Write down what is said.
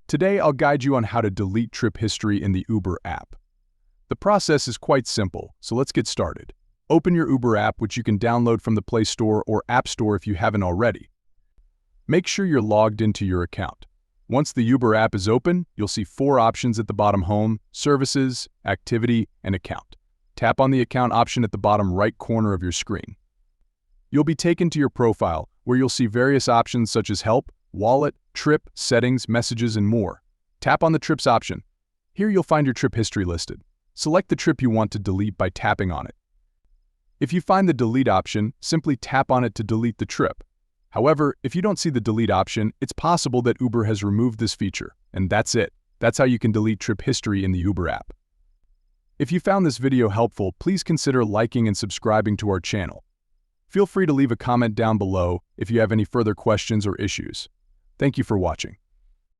Today, I'll guide you on how to delete trip history in the Uber app. The process is quite simple, so let's get started. Open your Uber app, which you can download from the Play Store or App Store if you haven't already. Make sure you're logged into your account. Once the Uber app is open, you'll see 4 options at the bottom: Home, Services, Activity, and Account. Tap on the Account option at the bottom right corner of your screen. You'll be taken to your profile, where you'll see various options such as Help, Wallet, Trip, Settings, Messages, and more. Tap on the Trips option. Here you'll find your trip history listed. Select the trip you want to delete by tapping on it. If you find the Delete option, simply tap on it to delete the trip. However, if you don't see the Delete option, it's possible that Uber has removed this feature, and that's it. That's how you can delete trip history in the Uber app. If you found this video helpful, please consider liking and subscribing to our channel. Feel free to leave a comment down below if you have any further questions or issues. Thank you for watching.